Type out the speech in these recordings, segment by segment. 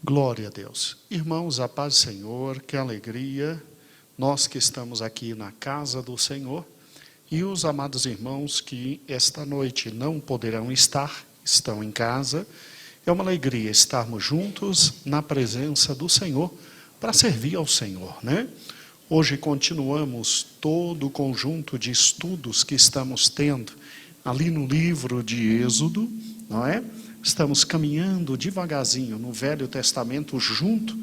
Glória a Deus. Irmãos, a paz do Senhor, que alegria, nós que estamos aqui na casa do Senhor e os amados irmãos que esta noite não poderão estar, estão em casa. É uma alegria estarmos juntos na presença do Senhor para servir ao Senhor, né? Hoje continuamos todo o conjunto de estudos que estamos tendo ali no livro de Êxodo, não é? Estamos caminhando devagarzinho no Velho Testamento junto,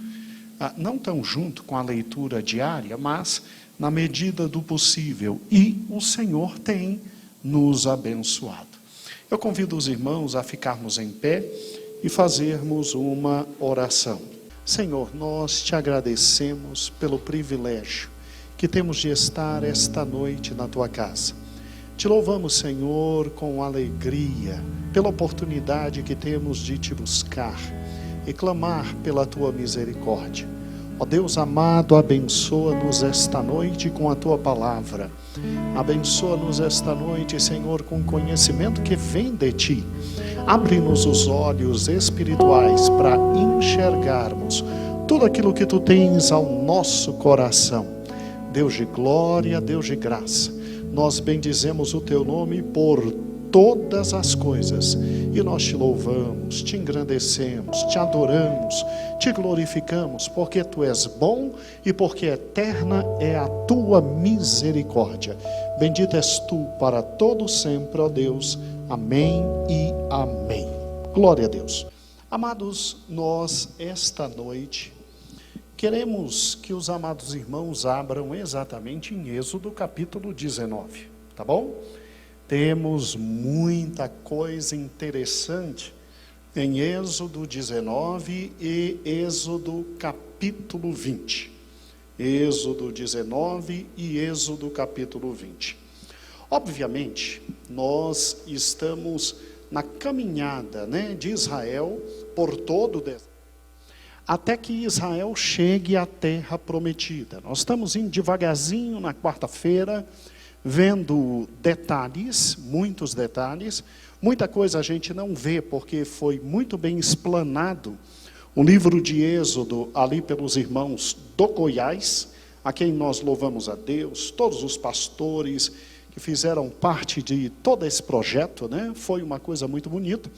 não tão junto com a leitura diária, mas na medida do possível. E o Senhor tem nos abençoado. Eu convido os irmãos a ficarmos em pé e fazermos uma oração. Senhor, nós te agradecemos pelo privilégio que temos de estar esta noite na tua casa. Te louvamos, Senhor, com alegria, pela oportunidade que temos de te buscar e clamar pela tua misericórdia. Ó Deus amado, abençoa-nos esta noite com a tua palavra. Abençoa-nos esta noite, Senhor, com o conhecimento que vem de ti. Abre-nos os olhos espirituais para enxergarmos tudo aquilo que tu tens ao nosso coração. Deus de glória, Deus de graça, nós bendizemos o teu nome por todas as coisas e nós te louvamos, te engrandecemos, te adoramos, te glorificamos, porque tu és bom e porque eterna é a tua misericórdia. Bendito és tu para todo sempre, ó Deus. Amém e amém. Glória a Deus. Amados, nós esta noite queremos que os amados irmãos abram exatamente em Êxodo capítulo 19, tá bom? Temos muita coisa interessante em Êxodo 19 e Êxodo capítulo 20. Êxodo 19 e Êxodo capítulo 20. Obviamente, nós estamos na caminhada, né, de Israel por todo o deserto, até que Israel chegue à terra prometida. Nós estamos indo devagarzinho na quarta-feira, vendo detalhes, muitos detalhes. Muita coisa a gente não vê, porque foi muito bem explanado o livro de Êxodo ali pelos irmãos do Goiás, a quem nós louvamos a Deus, todos os pastores que fizeram parte de todo esse projeto, né? Foi uma coisa muito bonita.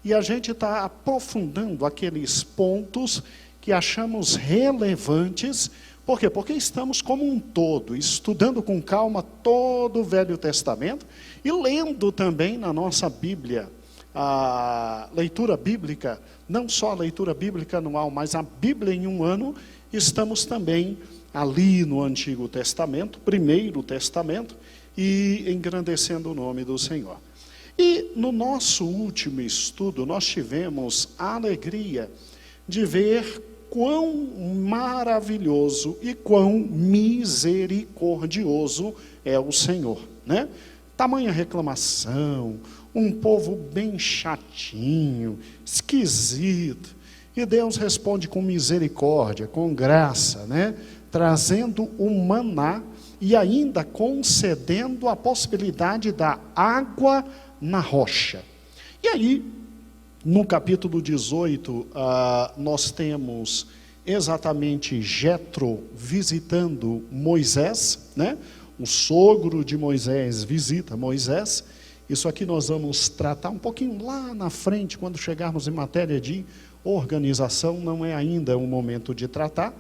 E a gente está aprofundando aqueles pontos que achamos relevantes. Por quê? Porque estamos como um todo, estudando com calma todo o Velho Testamento e lendo também na nossa Bíblia, a leitura bíblica, não só a leitura bíblica anual, mas a Bíblia em um ano. Estamos também ali no Antigo Testamento, Primeiro Testamento, e engrandecendo o nome do Senhor. E no nosso último estudo, nós tivemos a alegria de ver quão maravilhoso e quão misericordioso é o Senhor, né? Tamanha reclamação, um povo bem chatinho, esquisito, e Deus responde com misericórdia, com graça, né? Trazendo o maná e ainda concedendo a possibilidade da água na rocha. E aí, no capítulo 18, nós temos exatamente Jetro visitando Moisés, né? O sogro de Moisés visita Moisés. Isso aqui nós vamos tratar um pouquinho lá na frente, quando chegarmos em matéria de organização, não é ainda o momento de tratar.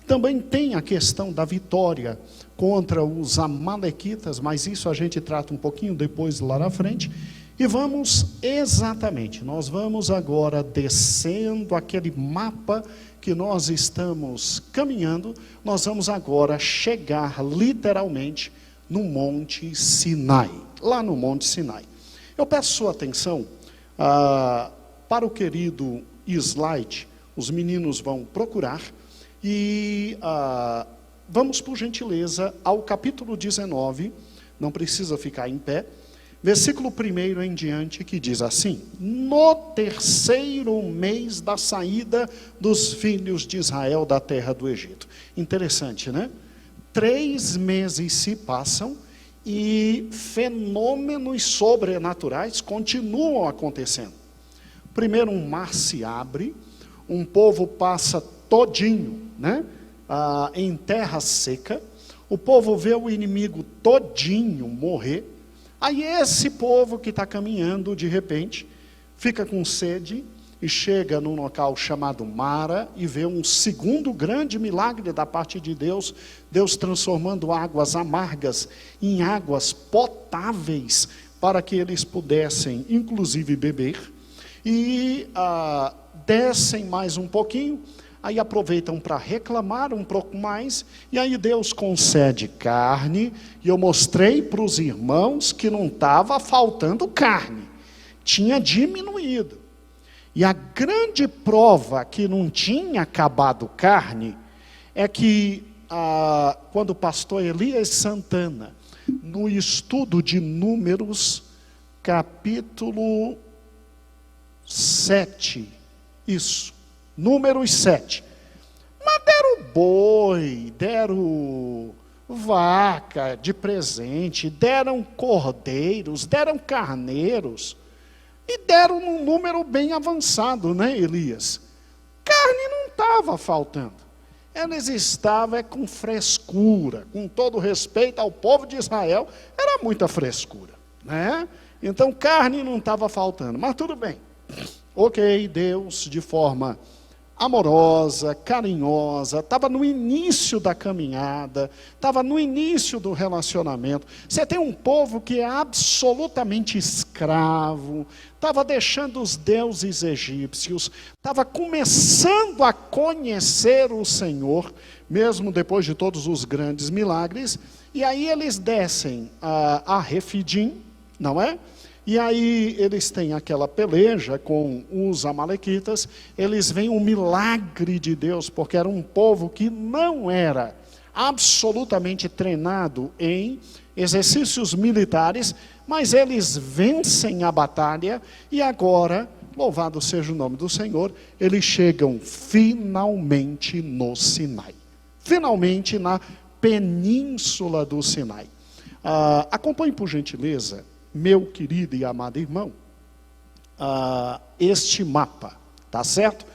Também tem a questão da vitória contra os amalequitas, mas isso a gente trata um pouquinho depois lá na frente. E nós vamos agora descendo aquele mapa que nós estamos caminhando, nós vamos agora chegar literalmente no Monte Sinai, lá no Monte Sinai. Eu peço sua atenção para o querido slide, os meninos vão procurar, e vamos, por gentileza, ao capítulo 19, não precisa ficar em pé, versículo 1 em diante, que diz assim: no terceiro mês da saída dos filhos de Israel da terra do Egito. Interessante, né? 3 meses se passam e fenômenos sobrenaturais continuam acontecendo. Primeiro, um mar se abre, um povo passa todinho, né? Em terra seca, o povo vê o inimigo todinho morrer, aí esse povo que está caminhando, de repente, fica com sede, e chega num local chamado Mara, e vê um segundo grande milagre da parte de Deus, Deus transformando águas amargas em águas potáveis, para que eles pudessem, inclusive, beber, e descem mais um pouquinho, aí aproveitam para reclamar um pouco mais, e aí Deus concede carne, e eu mostrei para os irmãos que não estava faltando carne, tinha diminuído. E a grande prova que não tinha acabado carne, é que quando o pastor Elias Santana, no estudo de Números, capítulo 7, isso, Números 7, mas deram boi, deram vaca de presente, deram cordeiros, deram carneiros, e deram um número bem avançado, né, Elias? Carne não estava faltando. Eles estavam com frescura, com todo respeito ao povo de Israel, era muita frescura, né? Então carne não estava faltando, mas tudo bem. Ok, Deus de forma amorosa, carinhosa, estava no início da caminhada, estava no início do relacionamento. Você tem um povo que é absolutamente escravo, estava deixando os deuses egípcios, estava começando a conhecer o Senhor, mesmo depois de todos os grandes milagres, e aí eles descem a Refidim, não é? E aí eles têm aquela peleja com os amalequitas, eles veem um milagre de Deus, porque era um povo que não era absolutamente treinado em exercícios militares, mas eles vencem a batalha, e agora, louvado seja o nome do Senhor, eles chegam finalmente no Sinai. Finalmente na península do Sinai. Acompanhe por gentileza, meu querido e amado irmão, este mapa, tá certo?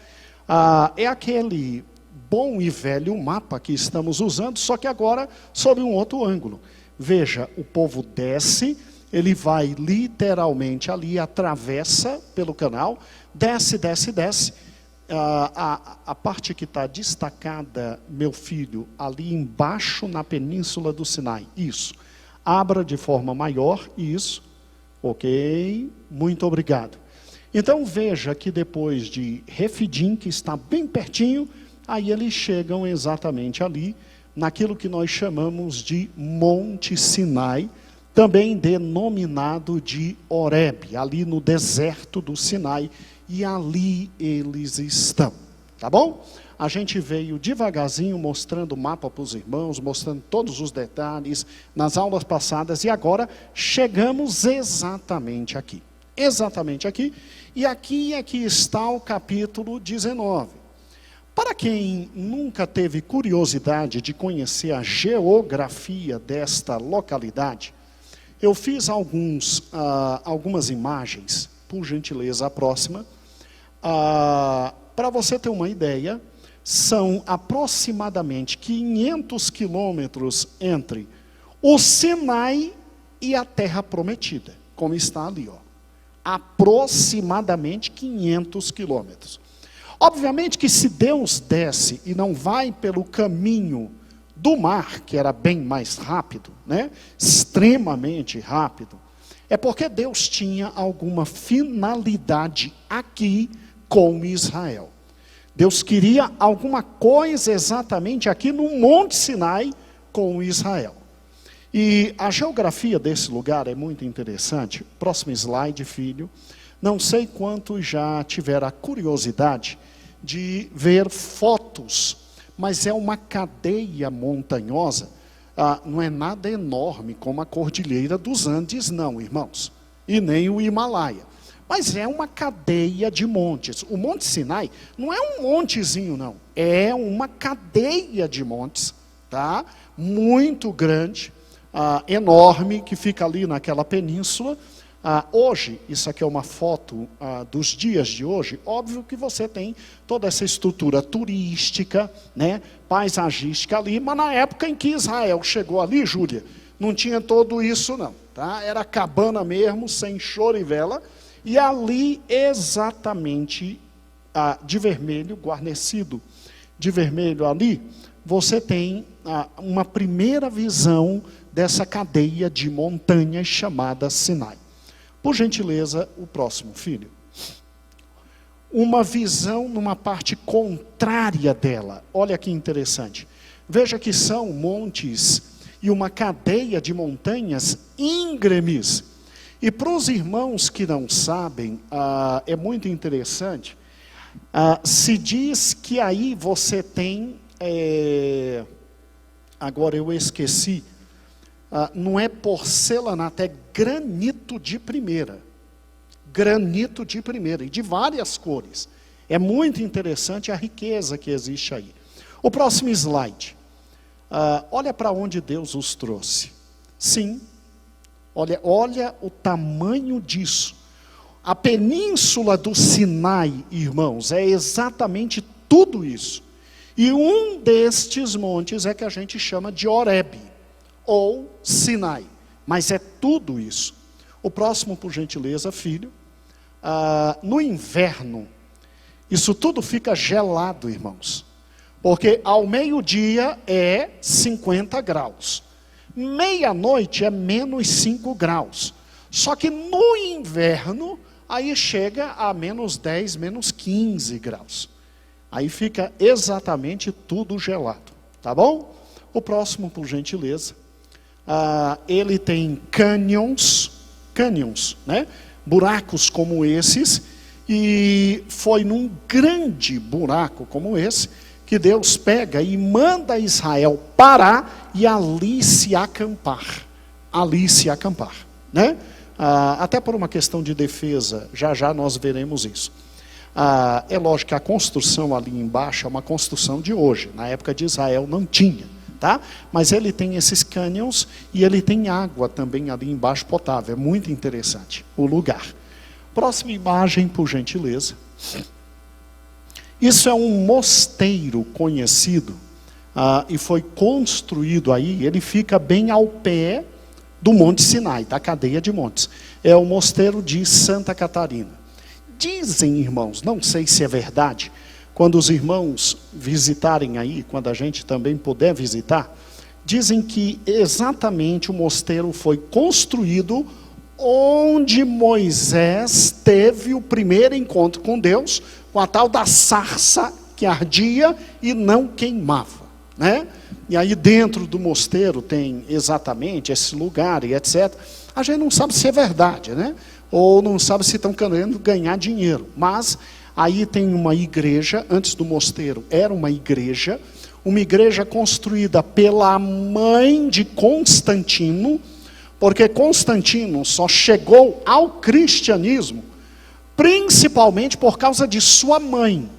É aquele bom e velho mapa que estamos usando, só que agora sob um outro ângulo. Veja, o povo desce, ele vai literalmente ali, atravessa pelo canal, desce, desce, desce. A parte que está destacada, meu filho, ali embaixo na península do Sinai, isso. Abra de forma maior, isso, ok, muito obrigado. Então veja que depois de Refidim, que está bem pertinho, aí eles chegam exatamente ali, naquilo que nós chamamos de Monte Sinai, também denominado de Horebe, ali no deserto do Sinai, e ali eles estão, tá bom? A gente veio devagarzinho mostrando o mapa para os irmãos, mostrando todos os detalhes nas aulas passadas, e agora chegamos exatamente aqui. Exatamente aqui, e aqui é que está o capítulo 19. Para quem nunca teve curiosidade de conhecer a geografia desta localidade, eu fiz algumas imagens, por gentileza, a próxima, para você ter uma ideia. São aproximadamente 500 quilômetros entre o Sinai e a Terra Prometida, como está ali, ó. Aproximadamente 500 quilômetros. Obviamente que se Deus desce e não vai pelo caminho do mar, que era bem mais rápido, né? Extremamente rápido, é porque Deus tinha alguma finalidade aqui com Israel. Deus queria alguma coisa exatamente aqui no Monte Sinai com Israel. E a geografia desse lugar é muito interessante. Próximo slide, filho. Não sei quantos já tiveram a curiosidade de ver fotos, mas é uma cadeia montanhosa. Não é nada enorme como a Cordilheira dos Andes, não, irmãos. E nem o Himalaia. Mas é uma cadeia de montes. O Monte Sinai não é um montezinho, não. É uma cadeia de montes, tá? Muito grande, enorme, que fica ali naquela península. Hoje, isso aqui é uma foto dos dias de hoje. Óbvio que você tem toda essa estrutura turística, né, paisagística ali, mas na época em que Israel chegou ali, Júlia, não tinha tudo isso não, tá? Era cabana mesmo, sem choro e vela, e ali exatamente de vermelho, guarnecido de vermelho ali, você tem uma primeira visão dessa cadeia de montanhas chamada Sinai. Por gentileza, o próximo, filho. Uma visão numa parte contrária dela. Olha que interessante. Veja que são montes e uma cadeia de montanhas íngremes. E para os irmãos que não sabem, é muito interessante, se diz que aí você tem, agora eu esqueci, não é porcelanato, é granito de primeira. Granito de primeira, e de várias cores. É muito interessante a riqueza que existe aí. O próximo slide. Olha para onde Deus os trouxe. Sim, olha o tamanho disso. A península do Sinai, irmãos, é exatamente tudo isso. E um destes montes é que a gente chama de Horebe, ou Sinai. Mas é tudo isso. O próximo, por gentileza, filho. No inverno, isso tudo fica gelado, irmãos. Porque ao meio-dia é 50 graus. Meia-noite é menos 5 graus. Só que no inverno, aí chega a menos 10, menos 15 graus. Aí fica exatamente tudo gelado. Tá bom? O próximo, por gentileza. Ele tem canyons, né? Buracos como esses, e foi num grande buraco como esse, que Deus pega e manda Israel parar e ali se acampar, né? Até por uma questão de defesa, já nós veremos isso. É lógico que a construção ali embaixo é uma construção de hoje, na época de Israel não tinha. Tá? Mas ele tem esses canyons e ele tem água também ali embaixo potável. É muito interessante o lugar. Próxima imagem, por gentileza. Isso é um mosteiro conhecido e foi construído aí. Ele fica bem ao pé do Monte Sinai, da cadeia de montes. É o mosteiro de Santa Catarina. Dizem, irmãos, não sei se é verdade, quando os irmãos visitarem aí, quando a gente também puder visitar, dizem que exatamente o mosteiro foi construído onde Moisés teve o primeiro encontro com Deus, com a tal da sarça que ardia e não queimava, né? E aí dentro do mosteiro tem exatamente esse lugar e etc. A gente não sabe se é verdade, né? Ou não sabe se estão querendo ganhar dinheiro, mas aí tem uma igreja, antes do mosteiro era uma igreja construída pela mãe de Constantino, porque Constantino só chegou ao cristianismo principalmente por causa de sua mãe,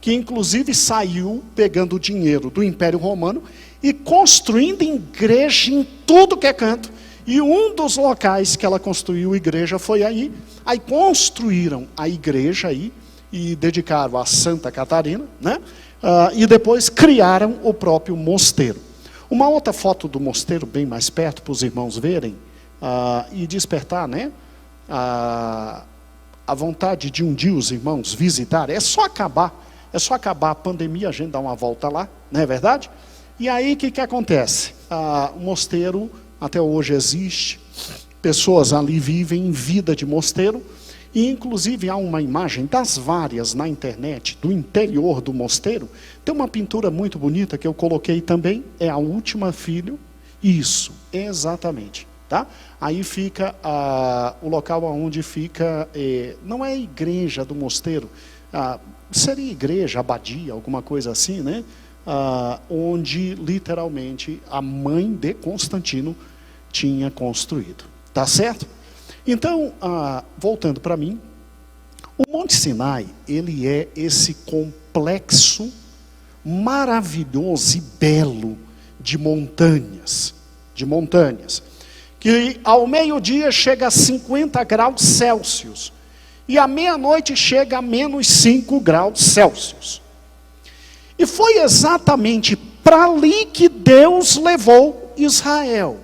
que inclusive saiu pegando dinheiro do Império Romano e construindo igreja em tudo que é canto. E um dos locais que ela construiu igreja foi aí. Aí construíram a igreja aí, e dedicaram a Santa Catarina, né? E depois criaram o próprio mosteiro. Uma outra foto do mosteiro, bem mais perto, para os irmãos verem, e despertar, né? A vontade de um dia os irmãos visitar. É só acabar a pandemia, a gente dá uma volta lá, não é verdade? E aí o que acontece? O mosteiro até hoje existe, pessoas ali vivem em vida de mosteiro, e inclusive há uma imagem das várias na internet, do interior do mosteiro. Tem uma pintura muito bonita que eu coloquei também, é a última filho. Isso, exatamente. Tá? Aí fica o local onde fica, não é a igreja do mosteiro, seria igreja, abadia, alguma coisa assim, né? Onde literalmente a mãe de Constantino tinha construído. Tá certo? Então, voltando para mim, o Monte Sinai, ele é esse complexo maravilhoso e belo de montanhas, que ao meio-dia chega a 50 graus Celsius, e à meia-noite chega a menos 5 graus Celsius. E foi exatamente para ali que Deus levou Israel.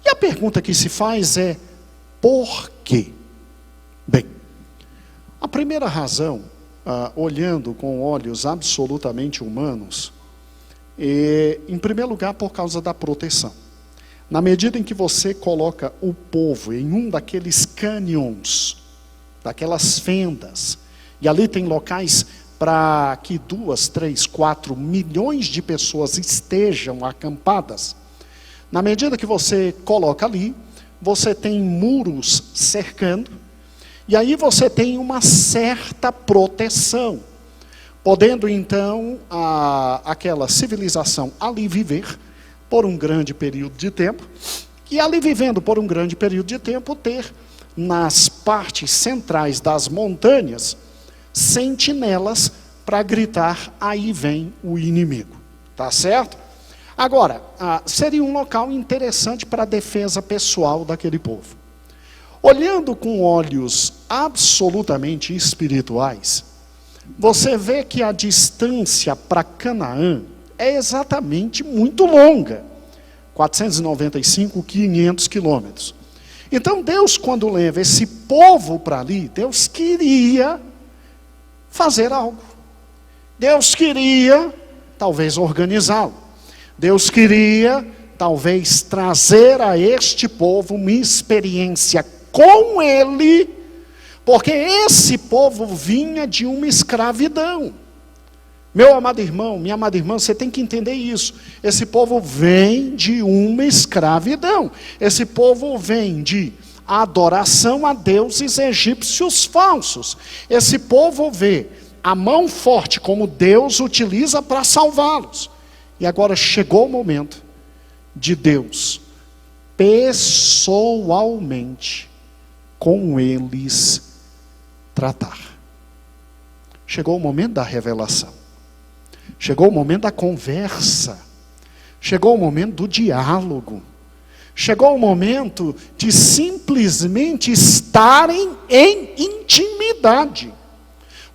E a pergunta que se faz é, por quê? Bem, a primeira razão, olhando com olhos absolutamente humanos, em primeiro lugar, por causa da proteção. Na medida em que você coloca o povo em um daqueles canyons, daquelas fendas, e ali tem locais para que 2, 3, 4 milhões de pessoas estejam acampadas, na medida que você coloca ali, você tem muros cercando, e aí você tem uma certa proteção, podendo então aquela civilização ali viver por um grande período de tempo, e ali vivendo por um grande período de tempo, ter nas partes centrais das montanhas sentinelas para gritar, aí vem o inimigo, tá certo? Agora, seria um local interessante para a defesa pessoal daquele povo. Olhando com olhos absolutamente espirituais, você vê que a distância para Canaã é exatamente muito longa, 495, 500 quilômetros. Então Deus, quando leva esse povo para ali, Deus queria fazer algo. Deus queria, talvez, organizá-lo. Deus queria, talvez, trazer a este povo uma experiência com ele, porque esse povo vinha de uma escravidão. Meu amado irmão, minha amada irmã, você tem que entender isso. Esse povo vem de uma escravidão. Esse povo vem de adoração a deuses egípcios falsos. Esse povo vê a mão forte como Deus utiliza para salvá-los. E agora chegou o momento de Deus pessoalmente com eles tratar. Chegou o momento da revelação. Chegou o momento da conversa. Chegou o momento do diálogo. Chegou o momento de simplesmente estarem em intimidade.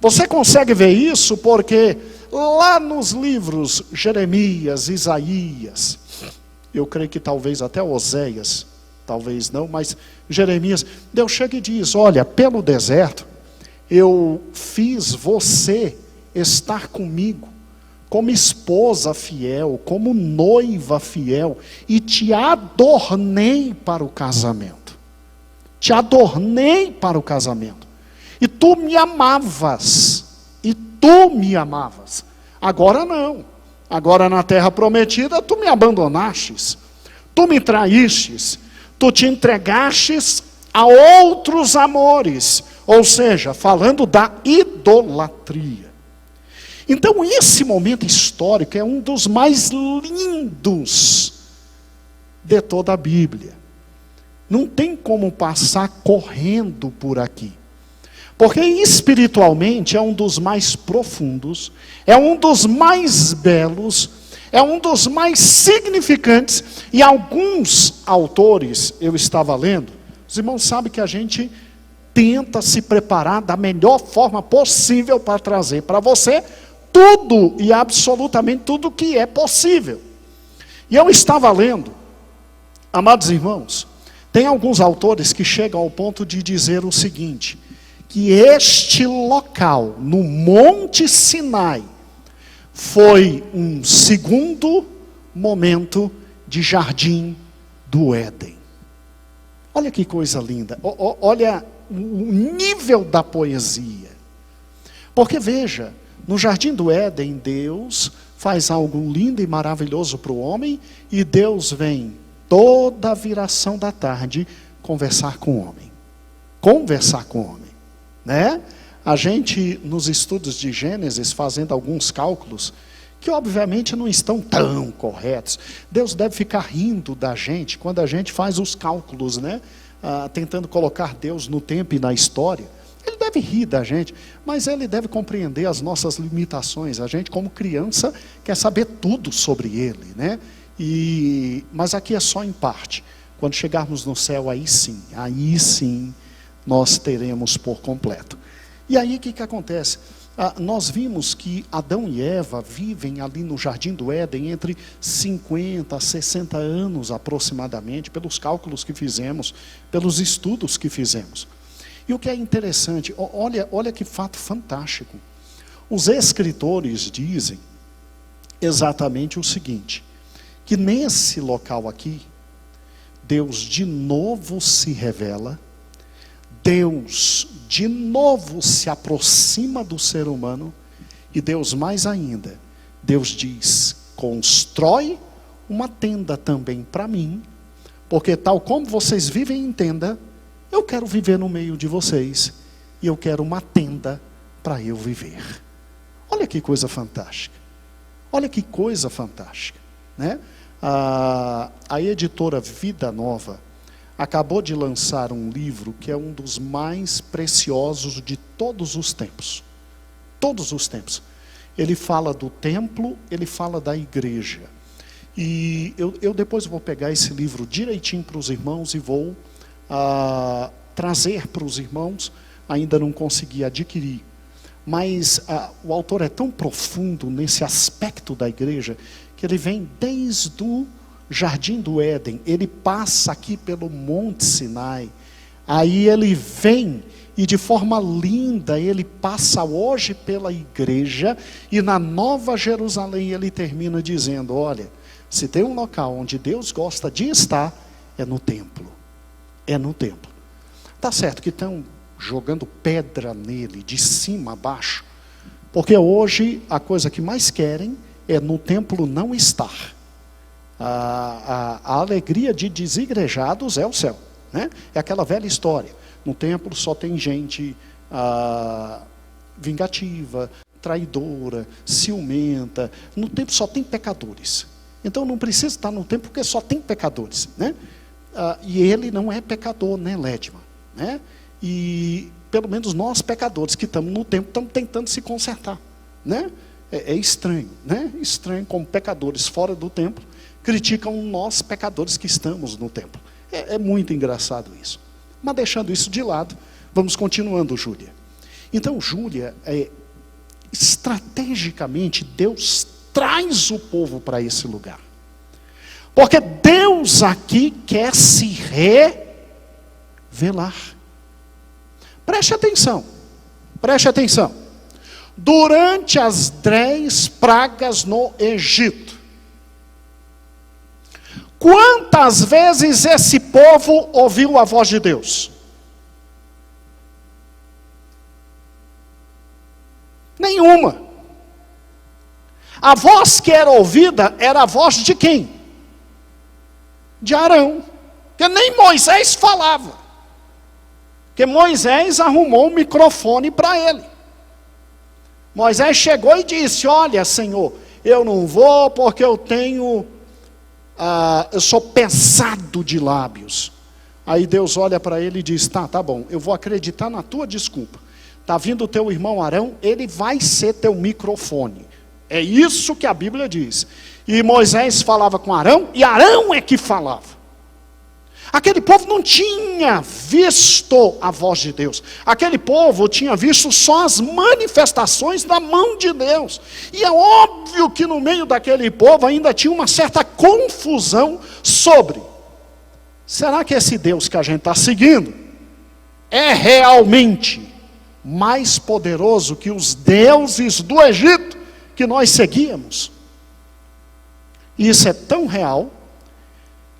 Você consegue ver isso porque lá nos livros Jeremias, Isaías, eu creio que talvez até Oséias, talvez não, mas Jeremias, Deus chega e diz, olha, pelo deserto, eu fiz você estar comigo, como esposa fiel, como noiva fiel, e te adornei para o casamento. Te adornei para o casamento. E tu me amavas. E tu me amavas. Agora não. Agora na terra prometida, tu me abandonastes. Tu me traístes. Tu te entregastes a outros amores. Ou seja, falando da idolatria. Então esse momento histórico é um dos mais lindos de toda a Bíblia. Não tem como passar correndo por aqui. Porque espiritualmente é um dos mais profundos, é um dos mais belos, é um dos mais significantes. E alguns autores, eu estava lendo, os irmãos sabem que a gente tenta se preparar da melhor forma possível para trazer para você tudo e absolutamente tudo que é possível. E eu estava lendo, amados irmãos, tem alguns autores que chegam ao ponto de dizer o seguinte, que este local, no Monte Sinai, foi um segundo momento de jardim do Éden. Olha que coisa linda, olha o nível da poesia. Porque veja, no jardim do Éden, Deus faz algo lindo e maravilhoso para o homem, e Deus vem toda a viração da tarde conversar com o homem. Conversar com o homem, né? A gente, nos estudos de Gênesis, fazendo alguns cálculos, que obviamente não estão tão corretos. Deus deve ficar rindo da gente, quando a gente faz os cálculos, né? Tentando colocar Deus no tempo e na história. Ele deve rir da gente, mas ele deve compreender as nossas limitações. A gente, como criança, quer saber tudo sobre ele, né? Mas aqui é só em parte. Quando chegarmos no céu, aí sim, nós teremos por completo. E aí o que acontece? Nós vimos que Adão e Eva vivem ali no Jardim do Éden entre 50 a 60 anos aproximadamente, pelos cálculos que fizemos, pelos estudos que fizemos. E o que é interessante, olha que fato fantástico. Os escritores dizem exatamente o seguinte, que nesse local aqui, Deus de novo se revela, Deus de novo se aproxima do ser humano, e Deus mais ainda, Deus diz, constrói uma tenda também para mim, porque tal como vocês vivem em tenda, eu quero viver no meio de vocês, e eu quero uma tenda para eu viver. Olha que coisa fantástica, olha que coisa fantástica, né? A editora Vida Nova acabou de lançar um livro que é um dos mais preciosos de todos os tempos. Todos os tempos. Ele fala do templo, ele fala da igreja. E eu depois vou pegar esse livro direitinho para os irmãos e vou trazer para os irmãos. Ainda não consegui adquirir. Mas o autor é tão profundo nesse aspecto da igreja, que ele vem desde o Jardim do Éden, ele passa aqui pelo Monte Sinai, aí ele vem e de forma linda ele passa hoje pela igreja, e na Nova Jerusalém ele termina dizendo, olha, se tem um local onde Deus gosta de estar, é no templo, é no templo. Tá certo que estão jogando pedra nele, de cima a baixo, porque hoje a coisa que mais querem é no templo não estar. A alegria de desigrejados é o céu, né? É aquela velha história, no templo só tem gente vingativa, traidora, ciumenta, no templo só tem pecadores, então não precisa estar no templo porque só tem pecadores, né? E ele não é pecador, né, Ledman, né? E pelo menos nós pecadores que estamos no templo, estamos tentando se consertar, né? É estranho, né? Estranho como pecadores fora do templo criticam nós pecadores que estamos no templo. É muito engraçado isso. Mas deixando isso de lado, vamos continuando, Júlia. Então, Júlia, estrategicamente, Deus traz o povo para esse lugar. Porque Deus aqui quer se revelar. Preste atenção, preste atenção. Durante as 10 pragas no Egito, quantas vezes esse povo ouviu a voz de Deus? Nenhuma. A voz que era ouvida era a voz de quem? De Arão. Porque nem Moisés falava. Porque Moisés arrumou um microfone para ele. Moisés chegou e disse, olha, Senhor, eu não vou porque eu sou pesado de lábios. Aí Deus olha para ele e diz, tá bom, eu vou acreditar na tua desculpa. Está vindo o teu irmão Arão, ele vai ser teu microfone. É isso que a Bíblia diz. E Moisés falava com Arão, e Arão é que falava. Aquele povo não tinha visto a voz de Deus. Aquele povo tinha visto só as manifestações da mão de Deus. E é óbvio que no meio daquele povo ainda tinha uma certa confusão sobre: será que esse Deus que a gente está seguindo é realmente mais poderoso que os deuses do Egito que nós seguíamos? E isso é tão real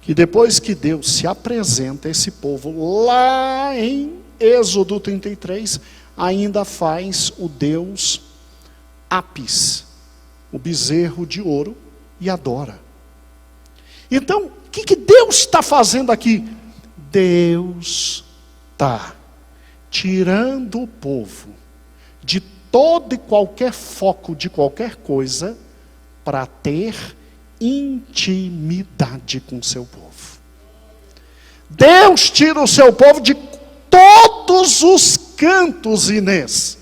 que depois que Deus se apresenta a esse povo, lá em Êxodo 33, ainda faz o Deus Apis, o bezerro de ouro, e adora. Então, o que Deus está fazendo aqui? Deus está tirando o povo de todo e qualquer foco de qualquer coisa para ter intimidade com o seu povo. Deus tira o seu povo de todos os cantos, Inês,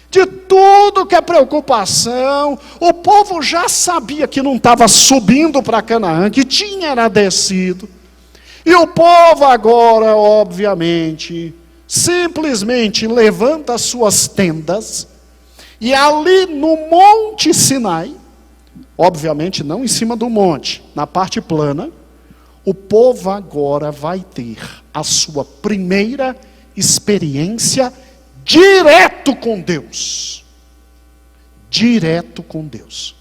de tudo que é preocupação. O povo já sabia que não estava subindo para Canaã, que tinha era descido. E o povo agora, obviamente, simplesmente levanta as suas tendas, e ali no Monte Sinai, obviamente não em cima do monte, na parte plana, o povo agora vai ter a sua primeira experiência direto com Deus. Direto com Deus.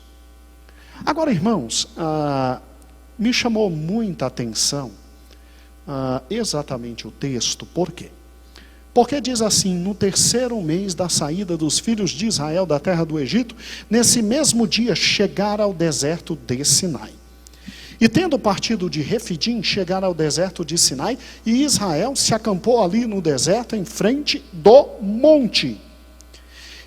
Agora, irmãos, me chamou muita atenção exatamente o texto. Por quê? Porque diz assim: no terceiro mês da saída dos filhos de Israel da terra do Egito, nesse mesmo dia chegaram ao deserto de Sinai. E tendo partido de Refidim, chegaram ao deserto de Sinai, e Israel se acampou ali no deserto, em frente do monte.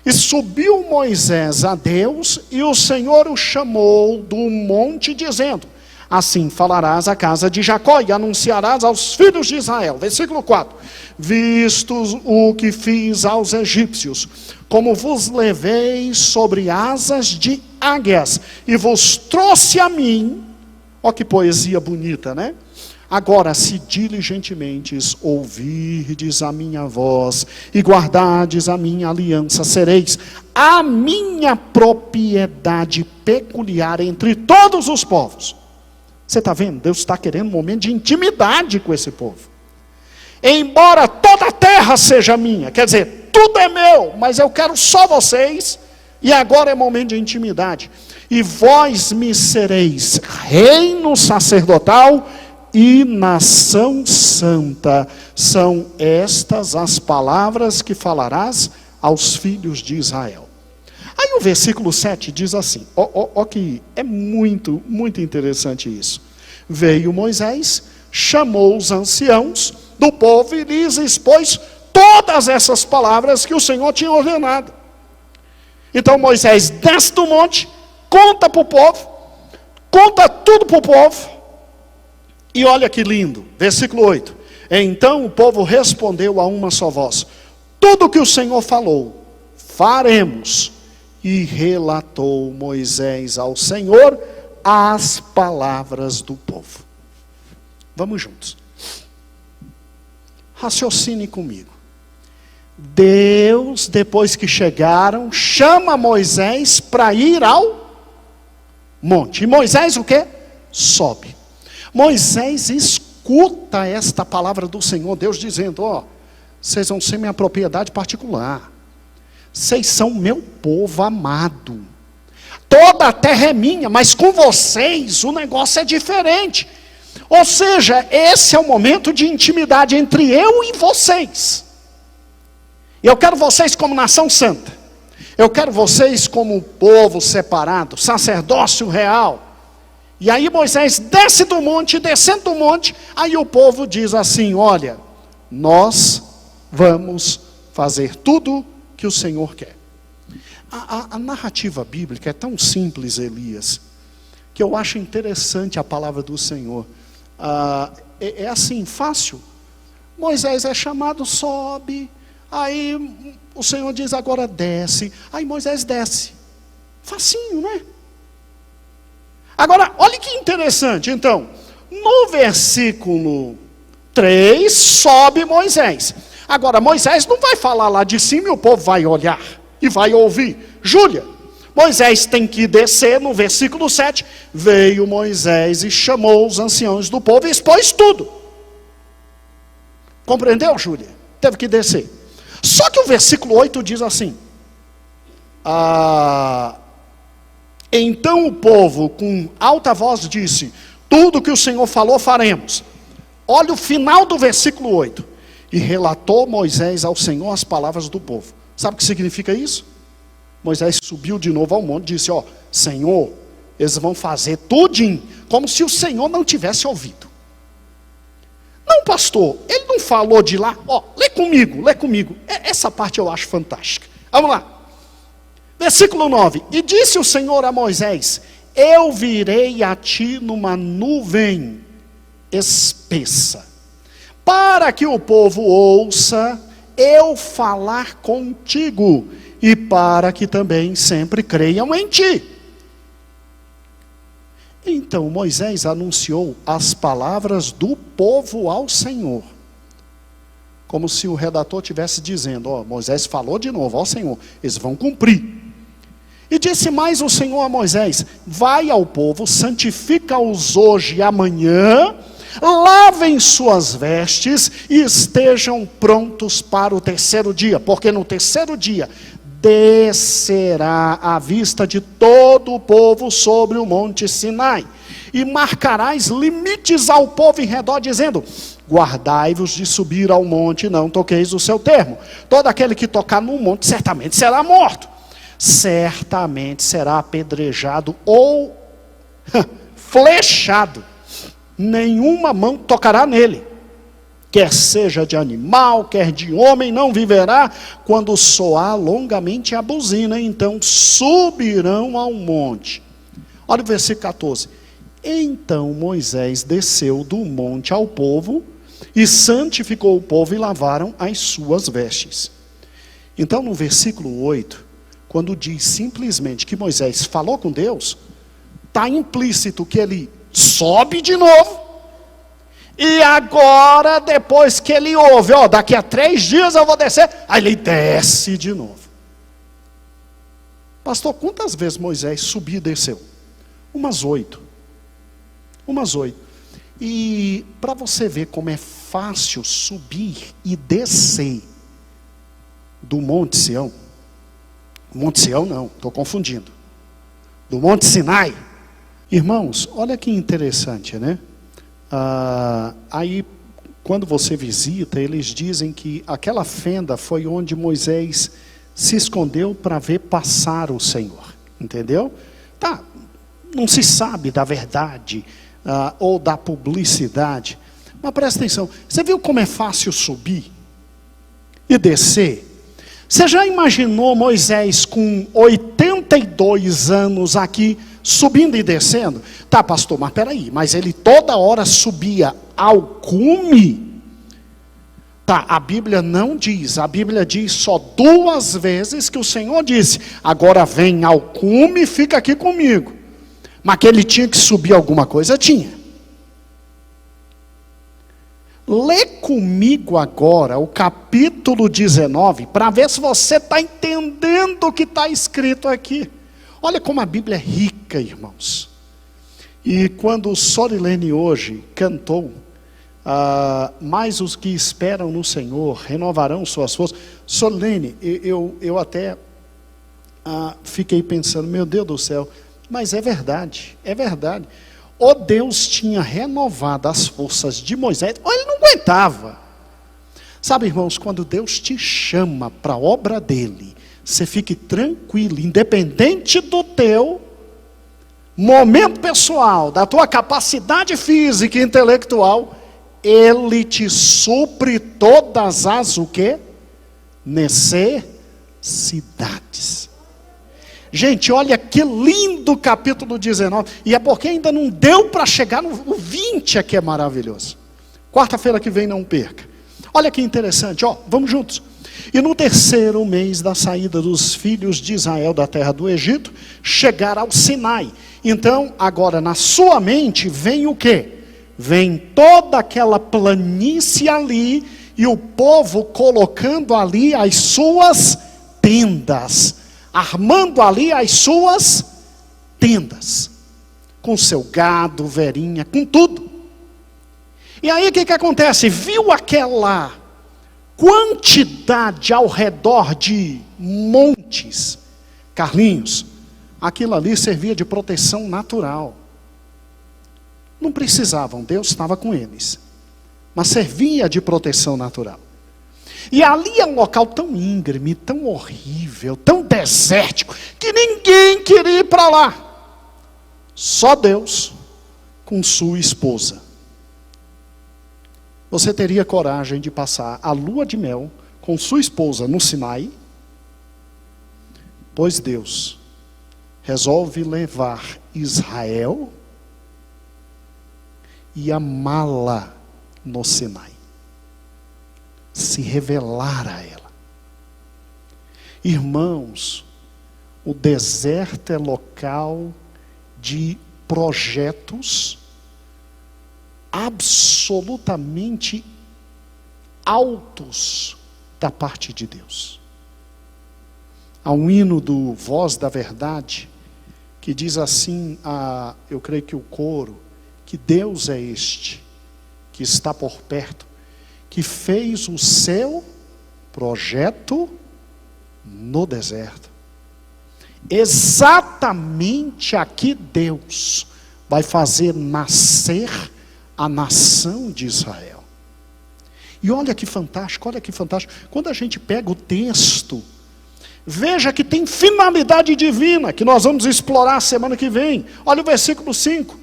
E subiu Moisés a Deus, e o Senhor o chamou do monte, dizendo: assim falarás à casa de Jacó, e anunciarás aos filhos de Israel. Versículo 4. Vistos o que fiz aos egípcios, como vos levei sobre asas de águias, e vos trouxe a mim. Ó que poesia bonita, né? Agora, se diligentemente ouvirdes a minha voz, e guardardes a minha aliança, sereis a minha propriedade peculiar entre todos os povos. Você está vendo? Deus está querendo um momento de intimidade com esse povo. Embora toda a terra seja minha, quer dizer, tudo é meu, mas eu quero só vocês, e agora é momento de intimidade. E vós me sereis reino sacerdotal e nação santa. São estas as palavras que falarás aos filhos de Israel. Aí o versículo 7 diz assim, ó que é muito, muito interessante isso. Veio Moisés, chamou os anciãos do povo e lhes expôs todas essas palavras que o Senhor tinha ordenado. Então Moisés desce do monte, conta para o povo, conta tudo para o povo, e olha que lindo, versículo 8. Então o povo respondeu a uma só voz: tudo que o Senhor falou, faremos. E relatou Moisés ao Senhor as palavras do povo. Vamos juntos. Raciocine comigo. Deus, depois que chegaram, chama Moisés para ir ao monte. E Moisés o quê? Sobe. Moisés escuta esta palavra do Senhor, Deus dizendo: ó, vocês vão ser minha propriedade particular. Vocês são meu povo amado. Toda a terra é minha, mas com vocês o negócio é diferente. Ou seja, esse é o momento de intimidade entre eu e vocês. Eu quero vocês como nação santa. Eu quero vocês como povo separado, sacerdócio real. E aí Moisés desce do monte, descendo do monte, aí o povo diz assim: olha, nós vamos fazer tudo que o Senhor quer. A narrativa bíblica é tão simples, Elias, que eu acho interessante a palavra do Senhor. É assim, fácil. Moisés é chamado, sobe. Aí o Senhor diz: agora desce. Aí Moisés desce. Facinho, né? Agora, olha que interessante. Então, no versículo 3, sobe Moisés. Agora, Moisés não vai falar lá de cima e o povo vai olhar e vai ouvir. Júlia, Moisés tem que descer. No versículo 7, veio Moisés e chamou os anciãos do povo e expôs tudo. Compreendeu, Júlia? Teve que descer. Só que o versículo 8 diz assim: então o povo com alta voz disse: tudo que o Senhor falou faremos. Olha o final do versículo 8. E relatou Moisés ao Senhor as palavras do povo. Sabe o que significa isso? Moisés subiu de novo ao monte e disse: ó, Senhor, eles vão fazer tudinho, como se o Senhor não tivesse ouvido. Não, pastor, ele não falou de lá. Ó, lê comigo. Essa parte eu acho fantástica. Vamos lá. Versículo 9. E disse o Senhor a Moisés: eu virei a ti numa nuvem espessa, para que o povo ouça eu falar contigo, e para que também sempre creiam em ti. Então Moisés anunciou as palavras do povo ao Senhor. Como se o redator estivesse dizendo, Moisés falou de novo ao Senhor, eles vão cumprir. E disse mais o Senhor a Moisés: vai ao povo, santifica-os hoje e amanhã, lavem suas vestes e estejam prontos para o terceiro dia, porque no terceiro dia descerá à vista de todo o povo sobre o monte Sinai, e marcarás limites ao povo em redor, dizendo: guardai-vos de subir ao monte, não toqueis o seu termo. Todo aquele que tocar no monte certamente será morto, certamente será apedrejado ou flechado, nenhuma mão tocará nele, quer seja de animal, quer de homem, não viverá. Quando soar longamente a buzina, então subirão ao monte. Olha o versículo 14. Então Moisés desceu do monte ao povo, e santificou o povo, e lavaram as suas vestes. Então no versículo 8, quando diz simplesmente que Moisés falou com Deus, está implícito que ele sobe de novo, e agora, depois que ele ouve, daqui a 3 dias eu vou descer, aí ele desce de novo. Pastor, quantas vezes Moisés subiu e desceu? Umas 8. E para você ver como é fácil subir e descer do Monte Sião, Monte Sião não, estou confundindo, do Monte Sinai. Irmãos, olha que interessante, né? Aí, quando você visita, eles dizem que aquela fenda foi onde Moisés se escondeu para ver passar o Senhor, entendeu? Não se sabe da verdade ou da publicidade, mas presta atenção, você viu como é fácil subir e descer? Você já imaginou Moisés com 82 anos aqui, subindo e descendo? Tá, pastor, mas peraí, mas ele toda hora subia ao cume? Tá, a Bíblia não diz, a Bíblia diz só 2 vezes que o Senhor disse: agora vem ao cume e fica aqui comigo. Mas que ele tinha que subir alguma coisa, tinha. Lê comigo agora o capítulo 19, para ver se você está entendendo o que está escrito aqui. Olha como a Bíblia é rica, irmãos. E quando o Sorilene hoje cantou, mais os que esperam no Senhor renovarão suas forças. Sorilene, eu até fiquei pensando, meu Deus do céu, mas é verdade. O Deus tinha renovado as forças de Moisés, ele não aguentava. Sabe, irmãos, quando Deus te chama para a obra dele, você fique tranquilo, independente do teu momento pessoal, da tua capacidade física e intelectual, ele te supre todas as o quê? Necessidades. Gente, olha que lindo capítulo 19, e é porque ainda não deu para chegar no 20, que é maravilhoso. Quarta-feira que vem não perca. Olha que interessante, vamos juntos. E no 3º mês da saída dos filhos de Israel da terra do Egito, chegaram ao Sinai. Então, agora na sua mente vem o quê? Vem toda aquela planície ali, e o povo colocando ali as suas tendas, armando ali as suas tendas, com seu gado, verinha, com tudo. E aí o que acontece? Viu aquela quantidade ao redor de montes, Carlinhos, aquilo ali servia de proteção natural. Não precisavam, Deus estava com eles, mas servia de proteção natural. E ali é um local tão íngreme, tão horrível, tão desértico, que ninguém queria ir para lá. Só Deus com sua esposa. Você teria coragem de passar a lua de mel com sua esposa no Sinai? Pois Deus resolve levar Israel e amá-la no Sinai, se revelar a ela. Irmãos, o deserto é local de projetos absolutamente altos da parte de Deus. Há um hino do Voz da Verdade que diz assim, eu creio que o coro, que Deus é este que está por perto, que fez o seu projeto no deserto. Exatamente aqui Deus vai fazer nascer a nação de Israel. E olha que fantástico, olha que fantástico. Quando a gente pega o texto, veja que tem finalidade divina, que nós vamos explorar semana que vem. Olha o versículo 5.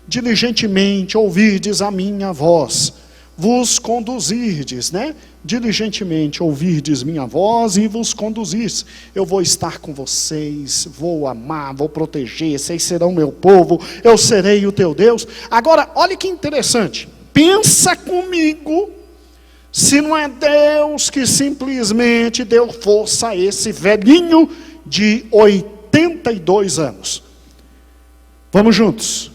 Diligentemente ouvirdes a minha voz, vos conduzirdes, né? Diligentemente ouvirdes minha voz e vos conduzirdes. Eu vou estar com vocês, vou amar, vou proteger, vocês serão meu povo, eu serei o teu Deus. Agora, olha que interessante. Pensa comigo, se não é Deus que simplesmente deu força a esse velhinho de 82 anos. Vamos juntos.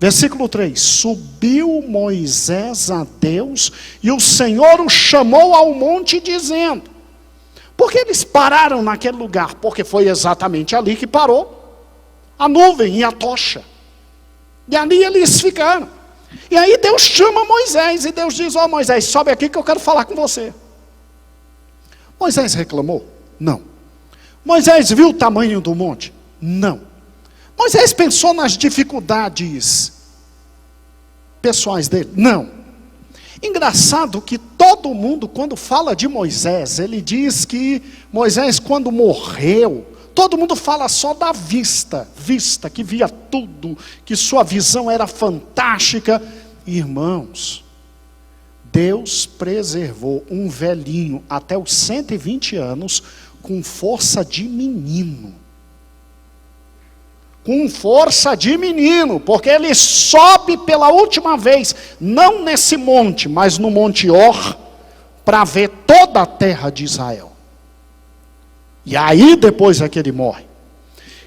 Versículo 3, subiu Moisés a Deus, e o Senhor o chamou ao monte, dizendo, por que eles pararam naquele lugar? Porque foi exatamente ali que parou a nuvem e a tocha, e ali eles ficaram. E aí Deus chama Moisés, e Deus diz, Moisés, sobe aqui que eu quero falar com você. Moisés reclamou? Não. Moisés viu o tamanho do monte? Não. Moisés pensou nas dificuldades pessoais dele? Não. Engraçado que todo mundo, quando fala de Moisés, ele diz que Moisés, quando morreu, todo mundo fala só da vista, que via tudo, que sua visão era fantástica. Irmãos, Deus preservou um velhinho até os 120 anos com força de menino. Com força de menino, porque ele sobe pela última vez, não nesse monte, mas no Monte Or, para ver toda a terra de Israel. E aí depois é que ele morre.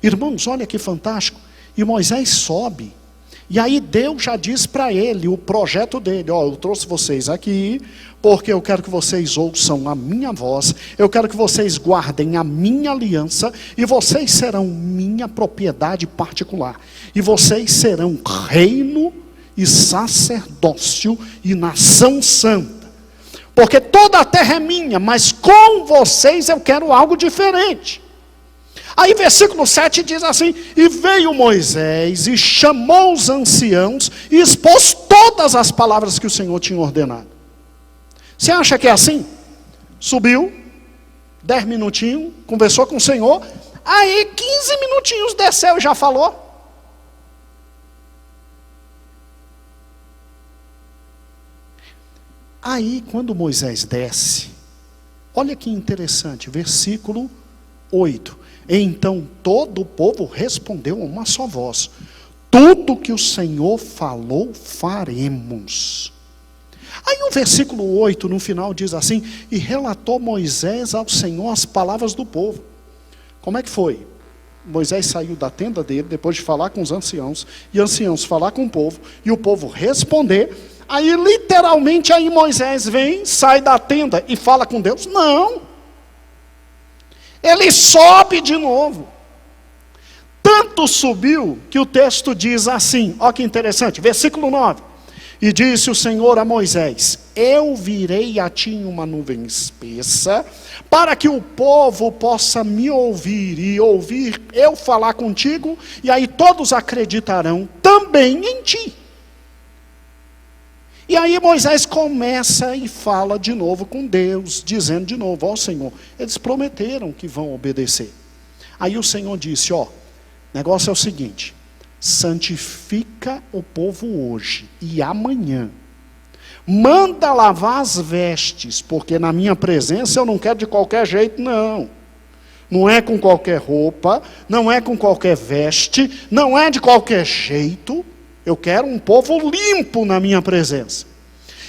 Irmãos, olha que fantástico. E Moisés sobe. E aí Deus já diz para ele o projeto dele. Eu trouxe vocês aqui, porque eu quero que vocês ouçam a minha voz. Eu quero que vocês guardem a minha aliança. E vocês serão minha propriedade particular. E vocês serão reino e sacerdócio e nação santa. Porque toda a terra é minha, mas com vocês eu quero algo diferente. Aí versículo 7 diz assim, e veio Moisés e chamou os anciãos e expôs todas as palavras que o Senhor tinha ordenado. Você acha que é assim? Subiu, 10 minutinhos, conversou com o Senhor, aí 15 minutinhos desceu e já falou. Aí quando Moisés desce, olha que interessante, versículo 8. Então todo o povo respondeu a uma só voz, tudo que o Senhor falou, faremos. Aí o versículo 8 no final diz assim, e relatou Moisés ao Senhor as palavras do povo. Como é que foi? Moisés saiu da tenda dele, depois de falar com os anciãos, e anciãos falar com o povo, e o povo responder. Aí literalmente aí Moisés vem, sai da tenda e fala com Deus? Não. Ele sobe de novo. Tanto subiu que o texto diz assim, olha que interessante, versículo 9. E disse o Senhor a Moisés, eu virei a ti em uma nuvem espessa, para que o povo possa me ouvir e ouvir eu falar contigo, e aí todos acreditarão também em ti. E aí Moisés começa e fala de novo com Deus, dizendo de novo, Senhor, eles prometeram que vão obedecer. Aí o Senhor disse, o negócio é o seguinte, santifica o povo hoje e amanhã. Manda lavar as vestes, porque na minha presença eu não quero de qualquer jeito, não. Não é com qualquer roupa, não é com qualquer veste, não é de qualquer jeito. Eu quero um povo limpo na minha presença.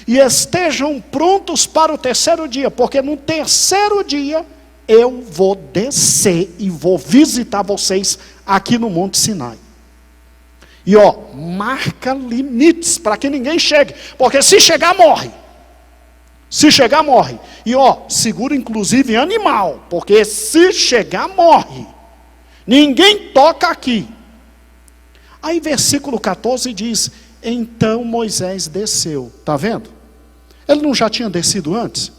E estejam prontos para o terceiro dia, porque no terceiro dia eu vou descer e vou visitar vocês aqui no Monte Sinai. E marca limites para que ninguém chegue, porque se chegar, morre. Se chegar, morre. E segura inclusive animal, porque se chegar, morre. Ninguém toca aqui. Aí versículo 14 diz: então Moisés desceu. Está vendo? Ele não já tinha descido antes?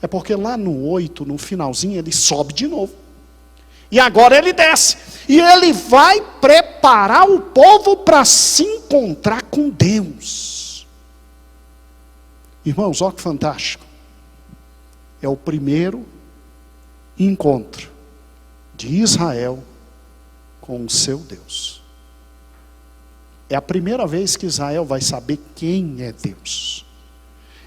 É porque lá no 8, no finalzinho, ele sobe de novo. E agora ele desce. E ele vai preparar o povo para se encontrar com Deus. Irmãos, olha que fantástico. É o primeiro encontro de Israel com o seu Deus. É a primeira vez que Israel vai saber quem é Deus.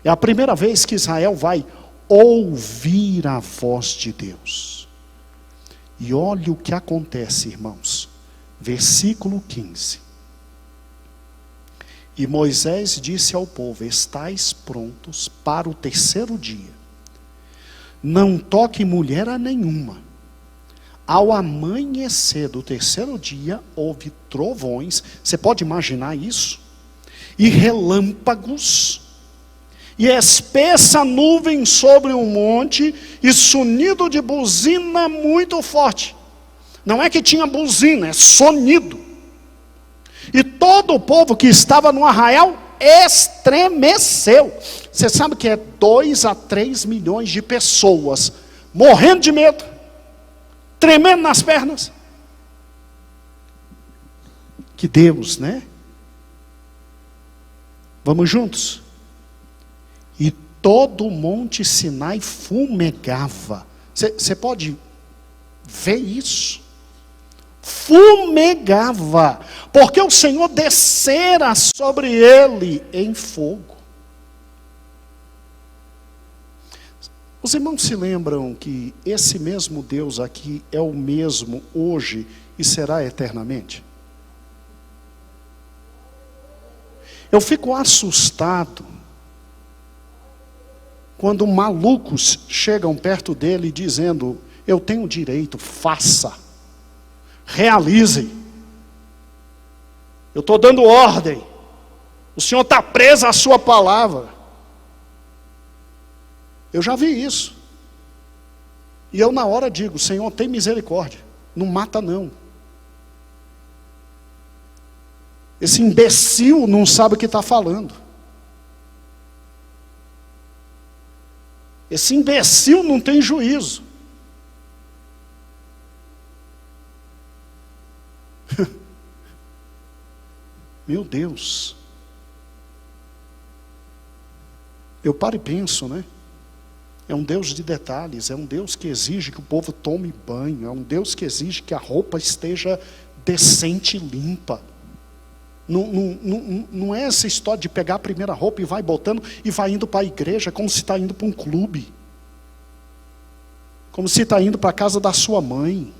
É a primeira vez que Israel vai ouvir a voz de Deus. E olha o que acontece, irmãos. Versículo 15. E Moisés disse ao povo: estais prontos para o terceiro dia. Não toque mulher a nenhuma. Ao amanhecer do terceiro dia, houve trovões. Você pode imaginar isso? E relâmpagos. E espessa nuvem sobre um monte, e sonido de buzina muito forte. Não é que tinha buzina, é sonido. E todo o povo que estava no arraial estremeceu. Você sabe que é 2 a 3 milhões de pessoas morrendo de medo, tremendo nas pernas. Que Deus, né? Vamos juntos? E todo o monte Sinai fumegava. Você pode ver isso? Fumegava, porque o Senhor descera sobre ele em fogo. Os irmãos se lembram que esse mesmo Deus aqui é o mesmo hoje e será eternamente? Eu fico assustado quando malucos chegam perto dele dizendo: eu tenho direito, faça, realize, eu estou dando ordem, o Senhor está preso à sua palavra. Eu já vi isso. E eu na hora digo: Senhor, tem misericórdia, não mata não. Esse imbecil não sabe o que está falando. Esse imbecil não tem juízo. Meu Deus. Eu paro e penso, né? É um Deus de detalhes, é um Deus que exige que o povo tome banho, é um Deus que exige que a roupa esteja decente e limpa. Não é essa história de pegar a primeira roupa e vai botando e vai indo para a igreja como se está indo para um clube. Como se está indo para a casa da sua mãe.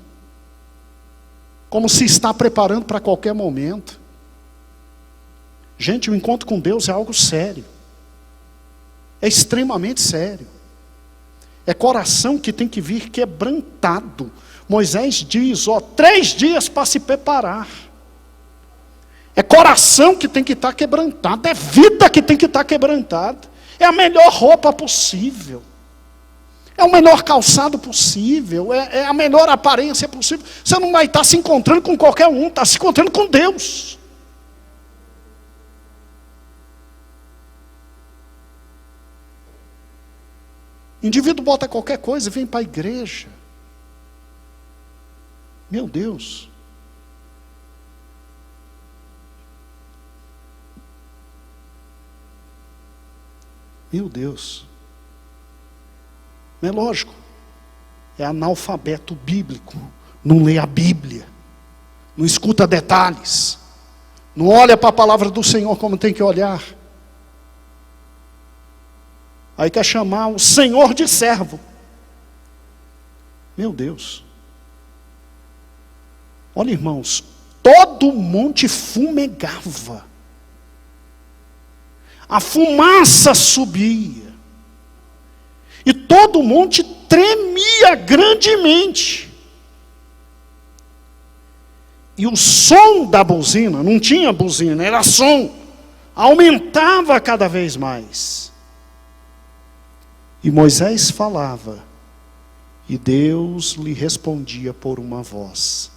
Como se está preparando para qualquer momento. Gente, o encontro com Deus é algo sério. É extremamente sério. É coração que tem que vir quebrantado. Moisés diz, 3 dias para se preparar. É coração que tem que estar quebrantado, é vida que tem que estar quebrantada. É a melhor roupa possível. É o melhor calçado possível, é a melhor aparência possível. Você não vai estar se encontrando com qualquer um, está se encontrando com Deus. O indivíduo bota qualquer coisa e vem para a igreja. Meu Deus. Meu Deus. Não é lógico. É analfabeto bíblico. Não lê a Bíblia. Não escuta detalhes. Não olha para a palavra do Senhor como tem que olhar. Aí quer chamar o Senhor de servo. Meu Deus. Olha, irmãos, todo o monte fumegava. A fumaça subia. E todo o monte tremia grandemente. E o som da buzina, não tinha buzina, era som, aumentava cada vez mais. E Moisés falava, e Deus lhe respondia por uma voz.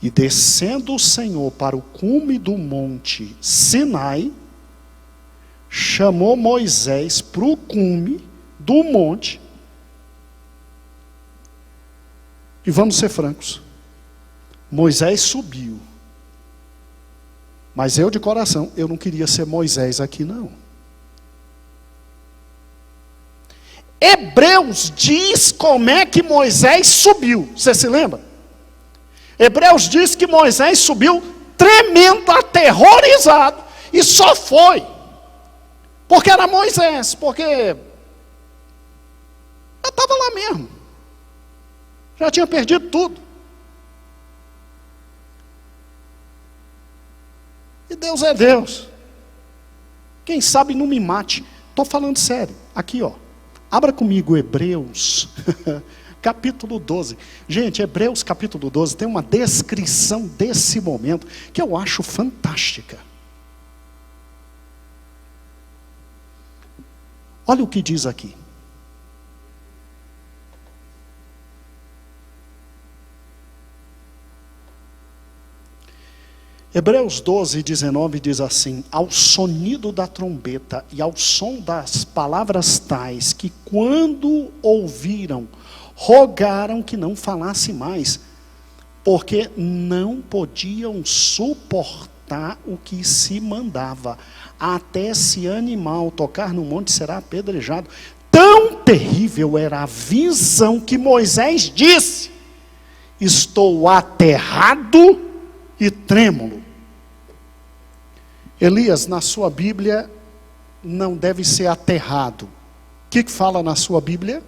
E descendo o Senhor para o cume do monte Sinai, chamou Moisés para o cume do monte. E vamos ser francos, Moisés subiu. Mas eu de coração, eu não queria ser Moisés aqui não. Hebreus diz como é que Moisés subiu. Você se lembra? Hebreus diz que Moisés subiu tremendo, aterrorizado. E só foi. Porque era Moisés. Porque eu estava lá mesmo. Já tinha perdido tudo. E Deus é Deus. Quem sabe não me mate. Estou falando sério. Aqui, ó. Abra comigo Hebreus, capítulo 12. Gente, Hebreus capítulo 12 tem uma descrição desse momento que eu acho fantástica. Olha o que diz aqui. Hebreus 12, 19 diz assim: ao sonido da trombeta e ao som das palavras tais, que quando ouviram, rogaram que não falasse mais, porque não podiam suportar o que se mandava. Até se animal tocar no monte será apedrejado. Tão terrível era a visão que Moisés disse: estou aterrado e trêmulo. Elias, na sua Bíblia, não deve ser aterrado. O que fala na sua Bíblia?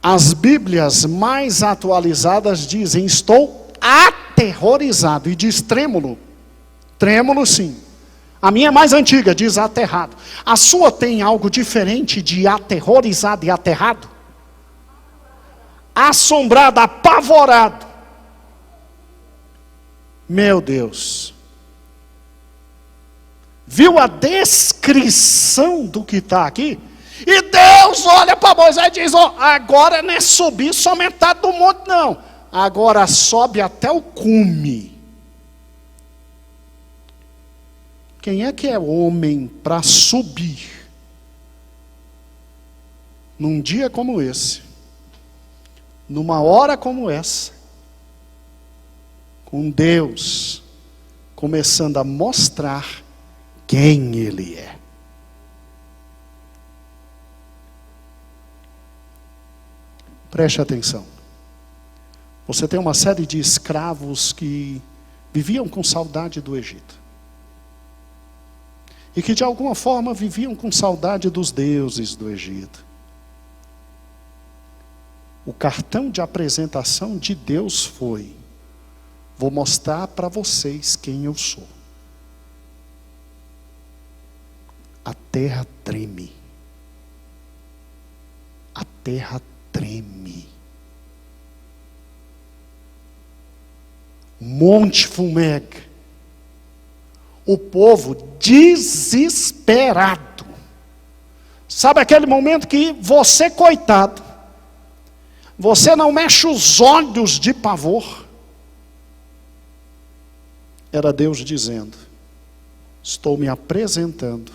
As Bíblias mais atualizadas dizem, estou aterrorizado. E diz trêmulo. Trêmulo sim. A minha é mais antiga, diz aterrado. A sua tem algo diferente de aterrorizado e aterrado? Assombrado, apavorado. Meu Deus. Viu a descrição do que está aqui? E Deus olha para Moisés e diz, agora não é subir só metade do monte não. Agora sobe até o cume. Quem é que é homem para subir? Num dia como esse. Numa hora como essa. Com Deus começando a mostrar quem Ele é. Preste atenção. Você tem uma série de escravos que viviam com saudade do Egito. E que de alguma forma viviam com saudade dos deuses do Egito. O cartão de apresentação de Deus foi: vou mostrar para vocês quem eu sou. A terra treme. A terra treme. O monte fumega. O povo desesperado. Sabe aquele momento que você, coitado, você não mexe os olhos de pavor? Era Deus dizendo: estou me apresentando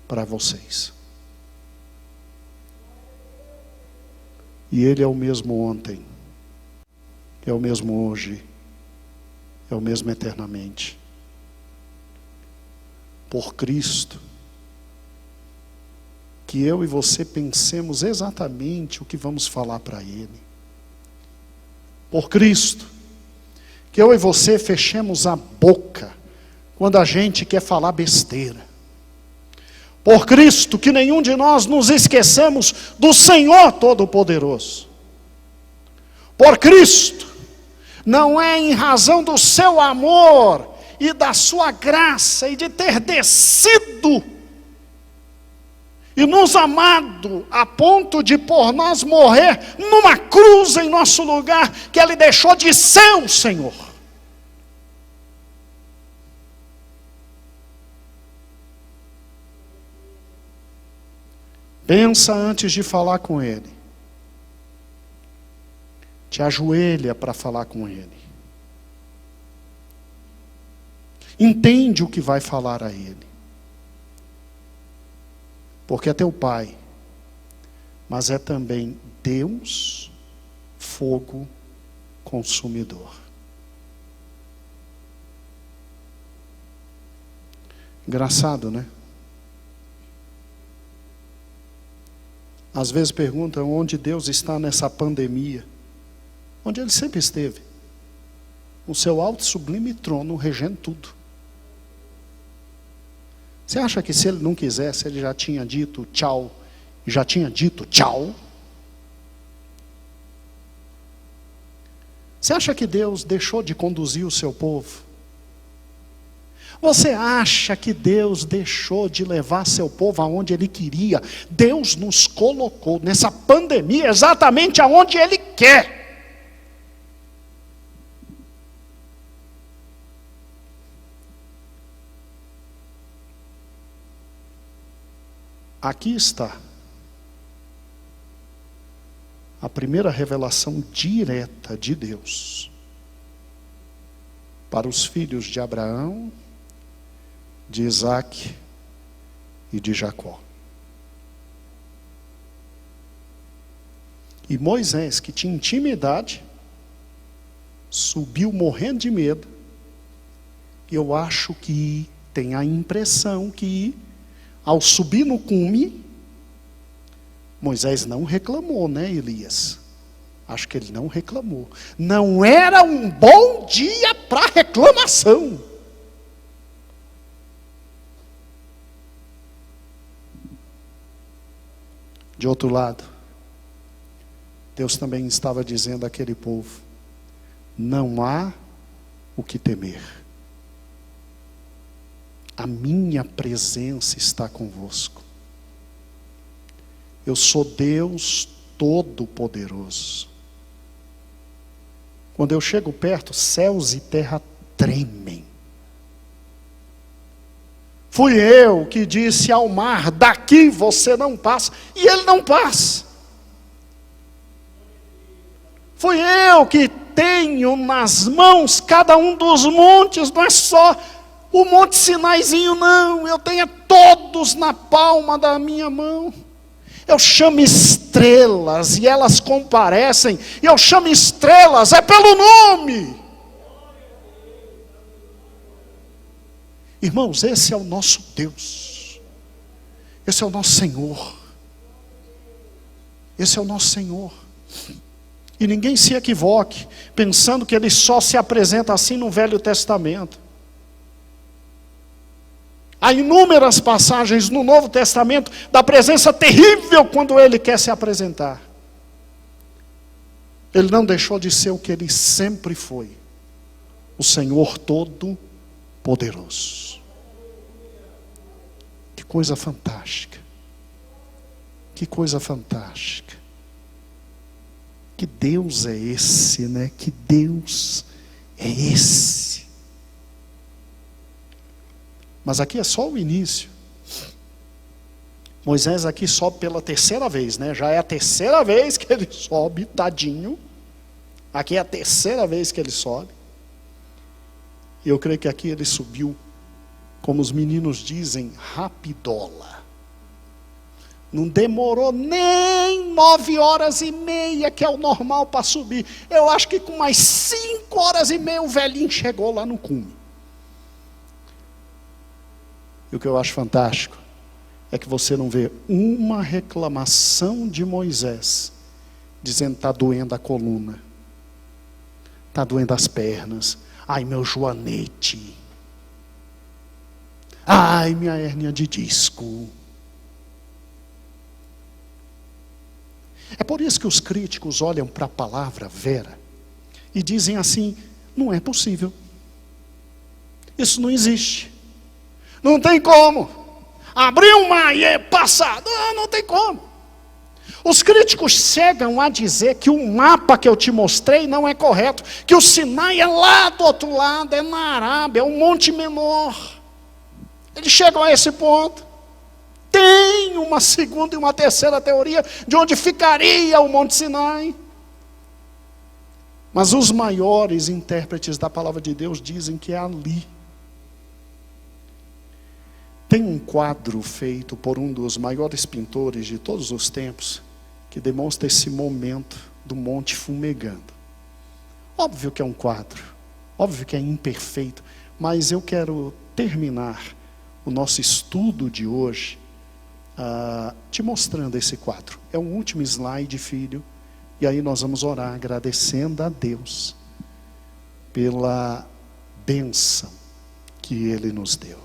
para vocês. E Ele é o mesmo ontem, é o mesmo hoje, é o mesmo eternamente. Por Cristo, que eu e você pensemos exatamente o que vamos falar para Ele. Por Cristo, que eu e você fechemos a boca quando a gente quer falar besteira. Por Cristo, que nenhum de nós nos esqueçamos do Senhor Todo-Poderoso. Por Cristo, não é em razão do seu amor e da sua graça e de ter descido e nos amado a ponto de por nós morrer numa cruz em nosso lugar, que Ele deixou de ser o Senhor. Pensa antes de falar com Ele. Te ajoelha para falar com Ele. Entende o que vai falar a Ele. Porque é teu Pai, mas é também Deus, fogo consumidor. Engraçado, né? Às vezes perguntam onde Deus está nessa pandemia. Onde Ele sempre esteve. O seu alto sublime trono regendo tudo. Você acha que se Ele não quisesse, Ele já tinha dito tchau? Já tinha dito tchau? Você acha que Deus deixou de conduzir o seu povo? Você acha que Deus deixou de levar seu povo aonde Ele queria? Deus nos colocou nessa pandemia exatamente aonde Ele quer. Aqui está a primeira revelação direta de Deus para os filhos de Abraão, de Isaac e de Jacó. E Moisés, que tinha intimidade, subiu morrendo de medo. Eu acho que tem a impressão que ao subir no cume, Moisés não reclamou, né, Elias? Acho que ele não reclamou. Não era um bom dia para reclamação. De outro lado, Deus também estava dizendo àquele povo: não há o que temer. A minha presença está convosco. Eu sou Deus Todo-Poderoso. Quando eu chego perto, céus e terra tremem. Fui eu que disse ao mar: daqui você não passa. E ele não passa. Fui eu que tenho nas mãos cada um dos montes, não é só o Monte Sinaizinho, não. Eu tenho todos na palma da minha mão. Eu chamo estrelas e elas comparecem. Eu chamo estrelas, é pelo nome. Irmãos, esse é o nosso Deus. Esse é o nosso Senhor. Esse é o nosso Senhor. E ninguém se equivoque, pensando que Ele só se apresenta assim no Velho Testamento. Há inúmeras passagens no Novo Testamento da presença terrível quando Ele quer se apresentar. Ele não deixou de ser o que Ele sempre foi. O Senhor Todo-Poderoso. Que coisa fantástica. Que coisa fantástica. Que Deus é esse, né? Que Deus é esse. Mas aqui é só o início. Moisés aqui sobe pela terceira vez, né? Já é a terceira vez que ele sobe, tadinho. Aqui é a terceira vez que ele sobe. E eu creio que aqui ele subiu, como os meninos dizem, rapidola. Não demorou nem 9h30, que é o normal para subir. Eu acho que com mais 5h30 o velhinho chegou lá no cume. E o que eu acho fantástico é que você não vê uma reclamação de Moisés dizendo: está doendo a coluna, está doendo as pernas, ai meu joanete, ai minha hérnia de disco. É por isso que os críticos olham para a palavra Vera e dizem assim: não é possível, isso não existe. Não tem como. Abriu o mar e é passado. Não tem como. Os críticos chegam a dizer que o mapa que eu te mostrei não é correto, que o Sinai é lá do outro lado, é na Arábia, é um monte menor. Eles chegam a esse ponto. Tem uma segunda e uma terceira teoria de onde ficaria o Monte Sinai. Mas os maiores intérpretes da palavra de Deus dizem que é ali. Tem um quadro feito por um dos maiores pintores de todos os tempos, que demonstra esse momento do monte fumegando. Óbvio que é um quadro, óbvio que é imperfeito, mas eu quero terminar o nosso estudo de hoje te mostrando esse quadro. É o último slide, filho, e aí nós vamos orar agradecendo a Deus pela bênção que Ele nos deu.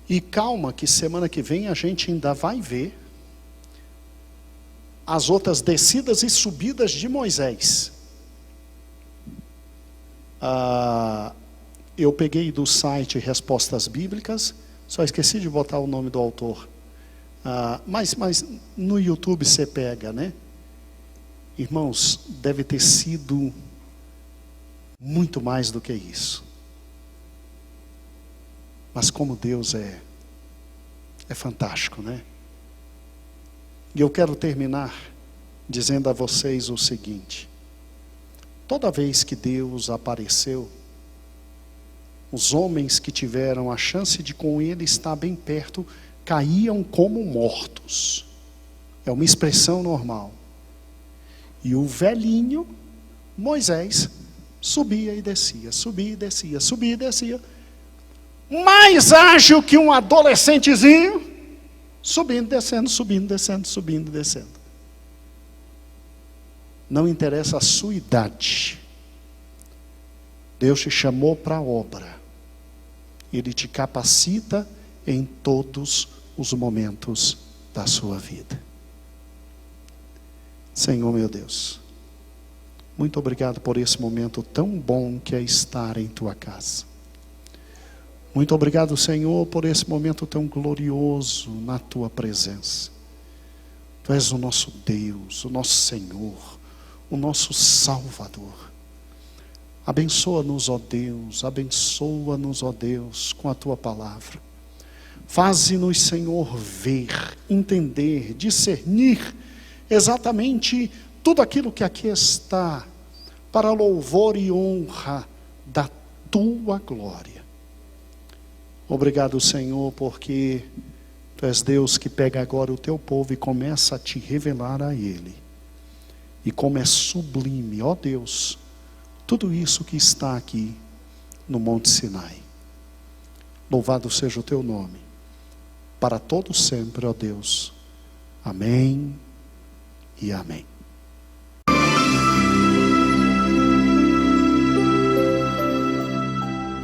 E calma que semana que vem a gente ainda vai ver as outras descidas e subidas de Moisés. Eu peguei do site Respostas Bíblicas, só esqueci de botar o nome do autor. Mas no YouTube você pega, né? Irmãos, deve ter sido muito mais do que isso. Mas como Deus é fantástico, né? E eu quero terminar dizendo a vocês o seguinte: toda vez que Deus apareceu, os homens que tiveram a chance de com Ele estar bem perto, caíam como mortos. É uma expressão normal. E o velhinho, Moisés, subia e descia, subia e descia, subia e descia. Mais ágil que um adolescentezinho, subindo, descendo, subindo, descendo, subindo, descendo. Não interessa a sua idade. Deus te chamou para a obra. Ele te capacita em todos os momentos da sua vida. Senhor meu Deus, muito obrigado por esse momento tão bom que é estar em tua casa. Muito obrigado, Senhor, por esse momento tão glorioso na tua presença. Tu és o nosso Deus, o nosso Senhor, o nosso Salvador. Abençoa-nos, ó Deus, abençoa-nos, ó Deus, com a tua palavra. Faze-nos, Senhor, ver, entender, discernir exatamente tudo aquilo que aqui está, para louvor e honra da tua glória. Obrigado, Senhor, porque tu és Deus que pega agora o teu povo e começa a te revelar a ele. E como é sublime, ó Deus, tudo isso que está aqui no Monte Sinai. Louvado seja o teu nome, para todo sempre, ó Deus. Amém e amém.